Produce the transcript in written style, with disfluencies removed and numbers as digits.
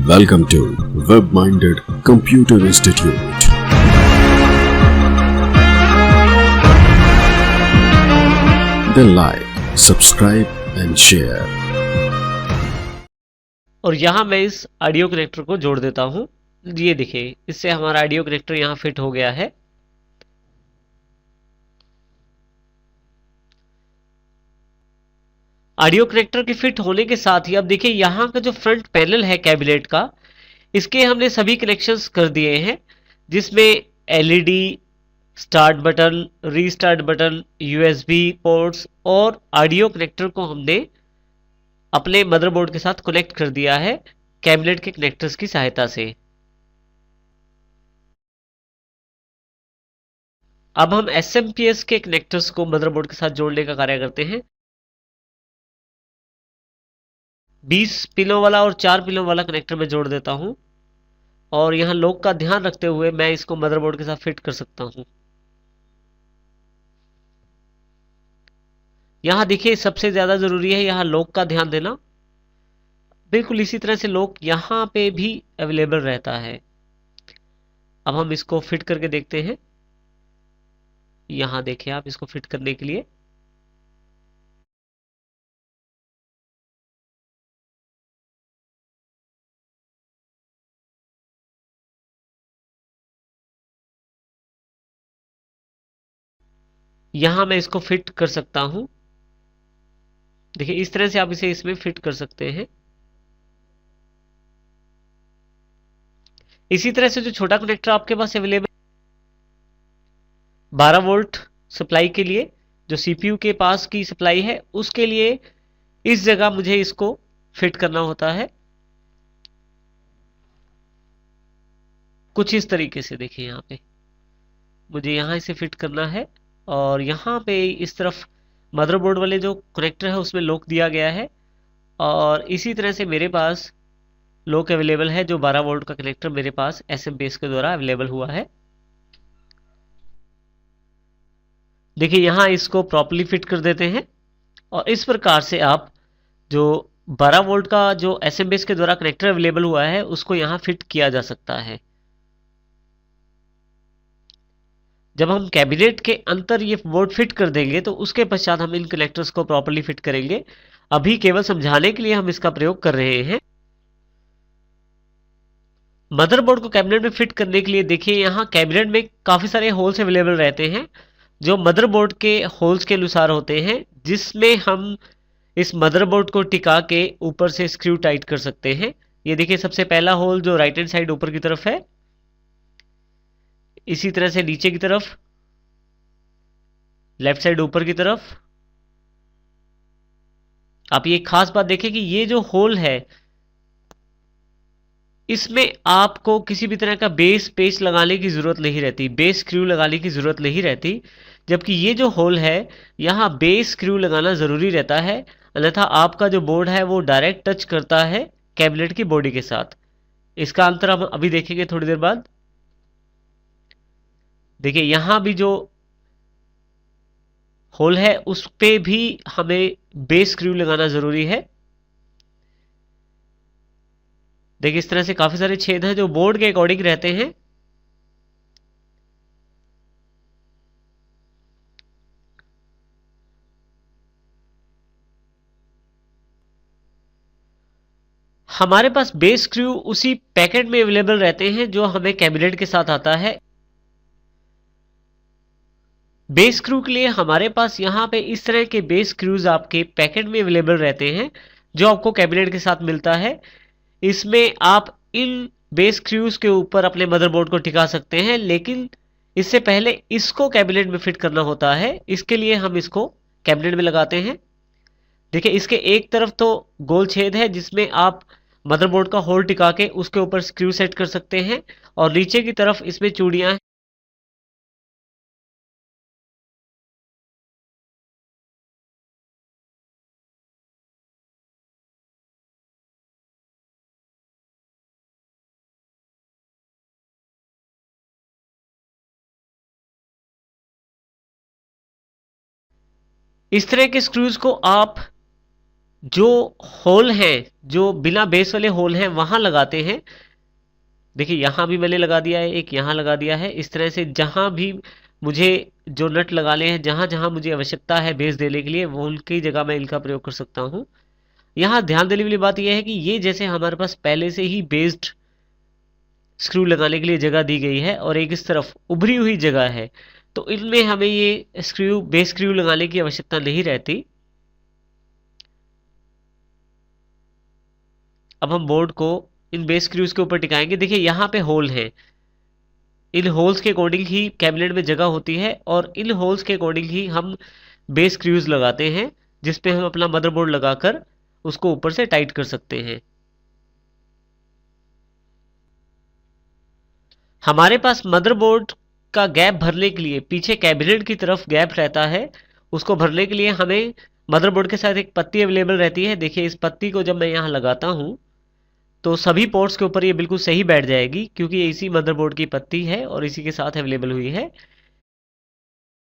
Welcome to Web-Minded Computer Institute. Then like, subscribe and share. और यहाँ मैं इस ऑडियो कनेक्टर को जोड़ देता हूँ। ये देखिए, इससे हमारा ऑडियो कनेक्टर यहाँ फिट हो गया है। ऑडियो कनेक्टर के फिट होने के साथ ही अब देखिए यहाँ का जो फ्रंट पैनल है कैबिनेट का, इसके हमने सभी कनेक्शंस कर दिए हैं, जिसमें LED, start button, restart button, USB ports और ऑडियो कनेक्टर को हमने अपने मदरबोर्ड के साथ कनेक्ट कर दिया है कैबिनेट के कनेक्टर्स की सहायता से। अब हम एसएमपीएस के कनेक्टर्स को मदरबोर्ड के साथ जोड़ने का कार्य करते हैं। 20 पिनों वाला और 4 पिनों वाला कनेक्टर में जोड़ देता हूं और यहां लॉक का ध्यान रखते हुए मैं इसको मदरबोर्ड के साथ फिट कर सकता हूं। यहां देखिए सबसे ज्यादा जरूरी है यहां लॉक का ध्यान देना। बिल्कुल इसी तरह से लॉक यहां पे भी अवेलेबल रहता है। अब हम इसको फिट करके देखते हैं। यहां देखिए आप इसको फिट करने के लिए यहां मैं इसको फिट कर सकता हूं। देखिए इस तरह से आप इसे इसमें फिट कर सकते हैं। इसी तरह से जो छोटा कनेक्टर आपके पास अवेलेबल 12 वोल्ट सप्लाई के लिए, जो सीपीयू के पास की सप्लाई है उसके लिए इस जगह मुझे इसको फिट करना होता है। कुछ इस तरीके से देखिए यहाँ पे मुझे यहाँ इसे फिट करना है और यहाँ पे इस तरफ मदरबोर्ड वाले जो कनेक्टर है उसमें लॉक दिया गया है और इसी तरह से मेरे पास लॉक अवेलेबल है जो 12 वोल्ट का कनेक्टर मेरे पास एसएमपीएस के द्वारा अवेलेबल हुआ है। देखिए यहाँ इसको प्रॉपर्ली फिट कर देते हैं और इस प्रकार से आप जो 12 वोल्ट का जो एसएमपीएस के द्वारा कनेक्टर अवेलेबल हुआ है उसको यहाँ फिट किया जा सकता है। जब हम कैबिनेट के अंदर ये बोर्ड फिट कर देंगे तो उसके पश्चात हम इन कनेक्टर्स को प्रॉपर्ली फिट करेंगे। अभी केवल समझाने के लिए हम इसका प्रयोग कर रहे हैं। मदरबोर्ड को कैबिनेट में फिट करने के लिए देखिए यहाँ कैबिनेट में काफी सारे होल्स अवेलेबल रहते हैं जो मदरबोर्ड के होल्स के अनुसार होते हैं, जिसमें हम इस मदरबोर्ड को टिका के ऊपर से स्क्रू टाइट कर सकते हैं। ये देखिए सबसे पहला होल जो राइट हैंड साइड ऊपर की तरफ है, इसी तरह से नीचे की तरफ, लेफ्ट साइड ऊपर की तरफ। आप ये खास बात देखें कि ये जो होल है इसमें आपको किसी भी तरह का बेस पेच लगाने की जरूरत नहीं रहती, बेस स्क्रू लगाने की जरूरत नहीं रहती, जबकि ये जो होल है यहाँ बेस स्क्रू लगाना जरूरी रहता है, अन्यथा आपका जो बोर्ड है वो डायरेक्ट टच करता है कैबिनेट की बॉडी के साथ। इसका अंतर हम अभी देखेंगे थोड़ी देर बाद। देखिए यहां भी जो होल है उस पे भी हमें बेस स्क्रू लगाना जरूरी है। देखिए इस तरह से काफी सारे छेद हैं जो बोर्ड के अकॉर्डिंग रहते हैं। हमारे पास बेस स्क्रू उसी पैकेट में अवेलेबल रहते हैं जो हमें कैबिनेट के साथ आता है। बेस स्क्रू के लिए हमारे पास यहाँ पे इस तरह के बेस स्क्रूज आपके पैकेट में अवेलेबल रहते हैं जो आपको कैबिनेट के साथ मिलता है। इसमें आप इन बेस स्क्रूज के ऊपर अपने मदरबोर्ड को टिका सकते हैं, लेकिन इससे पहले इसको कैबिनेट में फिट करना होता है। इसके लिए हम इसको कैबिनेट में लगाते हैं। देखिए इसके एक तरफ तो गोल छेद है जिसमें आप मदरबोर्ड का होल टिका के उसके ऊपर स्क्रू सेट कर सकते हैं और नीचे की तरफ इसमें चूड़ियां हैं। इस तरह के स्क्रूज को आप जो होल हैं, जो बिना बेस वाले होल हैं वहां लगाते हैं। देखिए यहाँ भी मैंने लगा दिया है, एक यहाँ लगा दिया है। इस तरह से जहां भी मुझे जो नट लगाने हैं, जहां जहां मुझे आवश्यकता है बेस देने के लिए, वो उनकी जगह मैं इनका प्रयोग कर सकता हूँ। यहाँ ध्यान देने वाली बात यह है कि ये जैसे हमारे पास पहले से ही बेस्ड स्क्रू लगाने के लिए जगह दी गई है और एक इस तरफ उभरी हुई जगह है, तो इनमें हमें ये स्क्रू बेस स्क्रू लगाने की आवश्यकता नहीं रहती। अब हम बोर्ड को इन बेस स्क्रूज के ऊपर टिकाएंगे। देखिए यहाँ पे होल हैं, इन होल्स के अकॉर्डिंग ही कैबिनेट में जगह होती है और इन होल्स के अकॉर्डिंग ही हम बेस स्क्रूज लगाते हैं, जिसपे हम अपना मदरबोर्ड लगाकर उसको ऊपर से टाइट कर सकते हैं। हमारे पास मदरबोर्ड का गैप भरने के लिए पीछे कैबिनेट की तरफ गैप रहता है, उसको भरने के लिए हमें मदरबोर्ड के साथ एक पत्ती अवेलेबल रहती है। देखिए इस पत्ती को जब मैं यहाँ लगाता हूँ तो सभी पोर्ट्स के ऊपर ये बिल्कुल सही बैठ जाएगी, क्योंकि ये इसी मदरबोर्ड की पत्ती है और इसी के साथ अवेलेबल हुई है।